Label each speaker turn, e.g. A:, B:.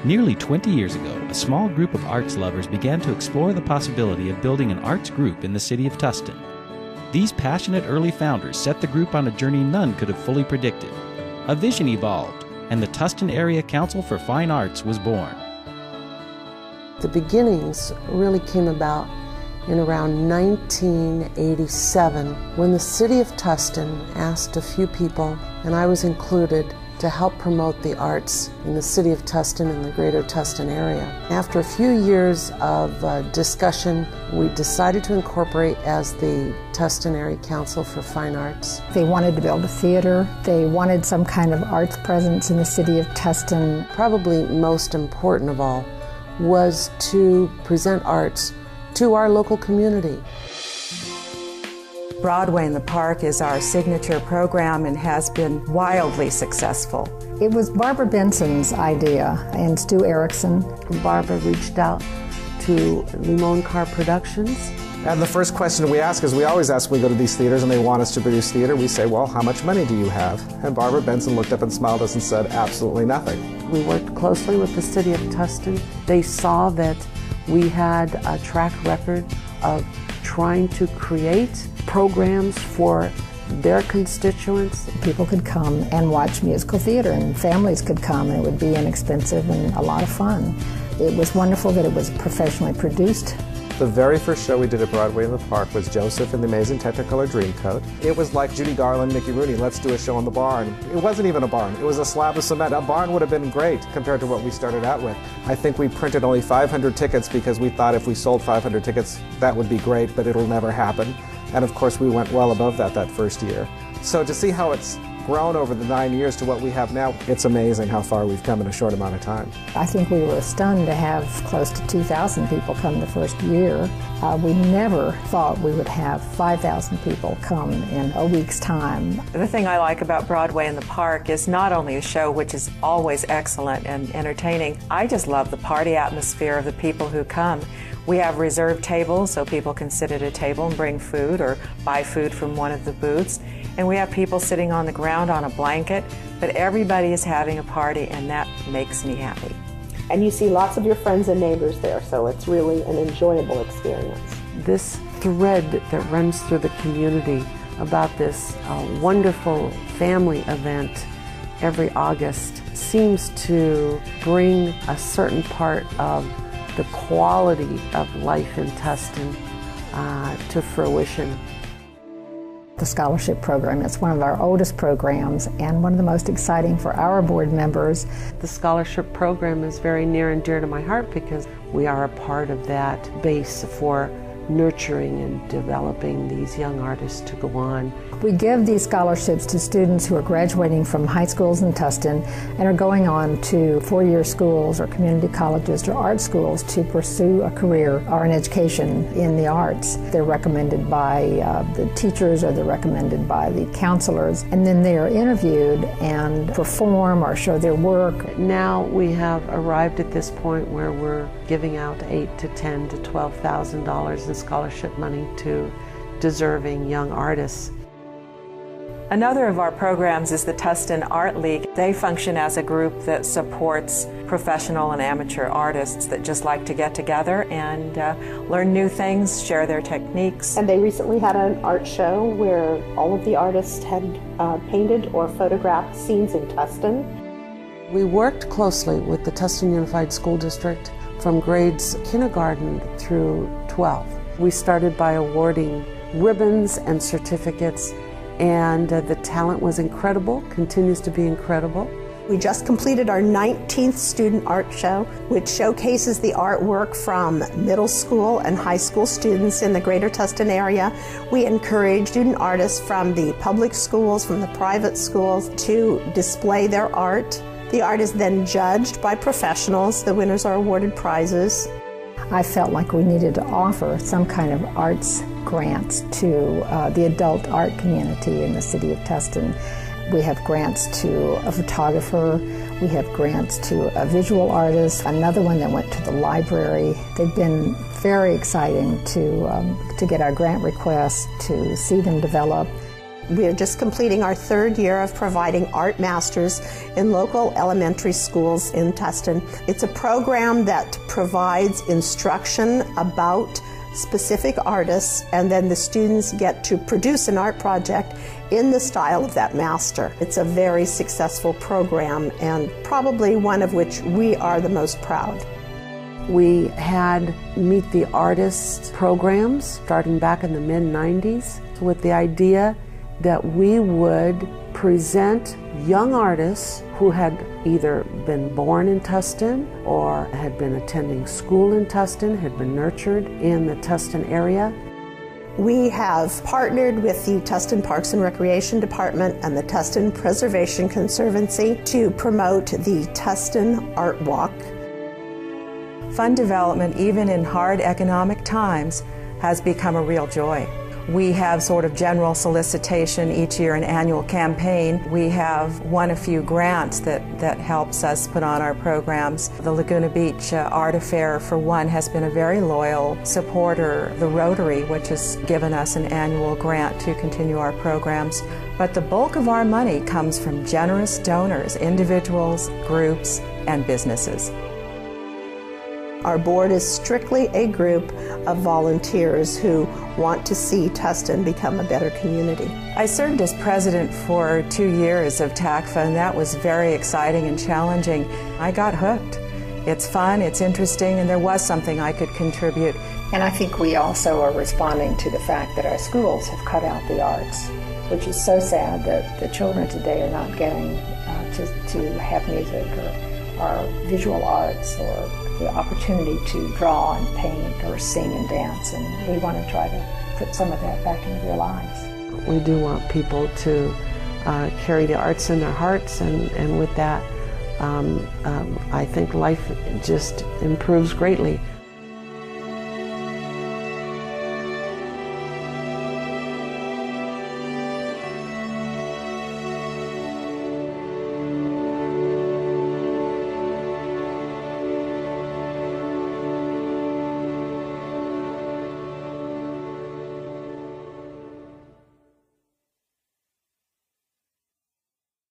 A: Nearly 20 years ago, a small group of arts lovers began to explore the possibility of building an arts group in the city of Tustin. These passionate early founders set the group on a journey none could have fully predicted. A vision evolved, and the Tustin Area Council for Fine Arts was born.
B: The beginnings really came about in around 1987 when the city of Tustin asked a few people, and I was included, to help promote the arts in the city of Tustin and the greater Tustin area. After a few years of discussion, we decided to incorporate as the Tustin Area Council for Fine Arts.
C: They wanted to build a theater. They wanted some kind of arts presence in the city of Tustin.
B: Probably most important of all was to present arts to our local community.
D: Broadway in the Park is our signature program and has been wildly successful.
C: It was Barbara Benson's idea and Stu Erickson.
B: Barbara reached out to Limon Car Productions.
E: And the first question we ask is, we always ask when we go to these theaters and they want us to produce theater, we say, well, how much money do you have? And Barbara Benson looked up and smiled at us and said, absolutely nothing.
B: We worked closely with the city of Tustin. They saw that we had a track record of trying to create programs for their constituents.
C: People could come and watch musical theater, and families could come, and it would be inexpensive and a lot of fun. It was wonderful that it was professionally produced.
E: The very first show we did at Broadway in the Park was Joseph and the Amazing Technicolor Dreamcoat. It was like Judy Garland, Mickey Rooney, let's do a show in the barn. It wasn't even a barn, it was a slab of cement. A barn would have been great compared to what we started out with. I think we printed only 500 tickets because we thought if we sold 500 tickets, that would be great, but it'll never happen. And of course we went well above that first year. So to see how it's grown over the 9 years to what we have now, it's amazing how far we've come in a short amount of time.
C: I think we were stunned to have close to 2,000 people come the first year. We never thought we would have 5,000 people come in a week's time.
D: The thing I like about Broadway in the Park is not only a show which is always excellent and entertaining, I just love the party atmosphere of the people who come. We have reserved tables so people can sit at a table and bring food or buy food from one of the booths. And we have people sitting on the ground on a blanket, but everybody is having a party, and that makes me happy.
F: And you see lots of your friends and neighbors there, so it's really an enjoyable experience.
B: This thread that runs through the community about this wonderful family event every August seems to bring a certain part of the quality of life in Tustin to fruition.
C: The scholarship program is one of our oldest programs and one of the most exciting for our board members.
B: The scholarship program is very near and dear to my heart because we are a part of that base for nurturing and developing these young artists to go on.
C: We give these scholarships to students who are graduating from high schools in Tustin and are going on to four-year schools or community colleges or art schools to pursue a career or an education in the arts. They're recommended by the teachers or they're recommended by the counselors, and then they are interviewed and perform or show their work.
B: Now we have arrived at this point where we're giving out $8,000 to $10,000 to $12,000 in scholarship money to deserving young artists.
D: Another of our programs is the Tustin Art League. They function as a group that supports professional and amateur artists that just like to get together and learn new things, share their techniques.
F: And they recently had an art show where all of the artists had painted or photographed scenes in Tustin.
B: We worked closely with the Tustin Unified School District from grades kindergarten through 12. We started by awarding ribbons and certificates, and the talent was incredible, continues to be incredible.
F: We just completed our 19th student art show, which showcases the artwork from middle school and high school students in the greater Tustin area. We encourage student artists from the public schools, from the private schools, to display their art. The art is then judged by professionals. The winners are awarded prizes.
C: I felt like we needed to offer some kind of arts grants to the adult art community in the city of Tustin. We have grants to a photographer, we have grants to a visual artist, another one that went to the library. They've been very exciting to get our grant requests, to see them develop.
F: We are just completing our third year of providing Art Masters in local elementary schools in Tustin. It's a program that provides instruction about specific artists, and then the students get to produce an art project in the style of that master. It's a very successful program, and probably one of which we are the most proud.
B: We had Meet the Artists programs starting back in the mid-90s with the idea that we would present young artists who had either been born in Tustin or had been attending school in Tustin, had been nurtured in the Tustin area.
F: We have partnered with the Tustin Parks and Recreation Department and the Tustin Preservation Conservancy to promote the Tustin Art Walk.
D: Fund development, even in hard economic times, has become a real joy. We have sort of general solicitation each year, an annual campaign. We have won a few grants that helps us put on our programs. The Laguna Beach Art Affair, for one, has been a very loyal supporter. The Rotary, which has given us an annual grant to continue our programs. But the bulk of our money comes from generous donors, individuals, groups, and businesses.
F: Our board is strictly a group of volunteers who want to see Tustin become a better community.
D: I served as president for 2 years of TACFA, and that was very exciting and challenging. I got hooked. It's fun, it's interesting, and there was something I could contribute.
C: And I think we also are responding to the fact that our schools have cut out the arts, which is so sad that the children today are not getting to have music or visual arts or the opportunity to draw and paint or sing and dance, and we want to try to put some of that back into their lives.
B: We do want people to carry the arts in their hearts, and with that, I think life just improves greatly.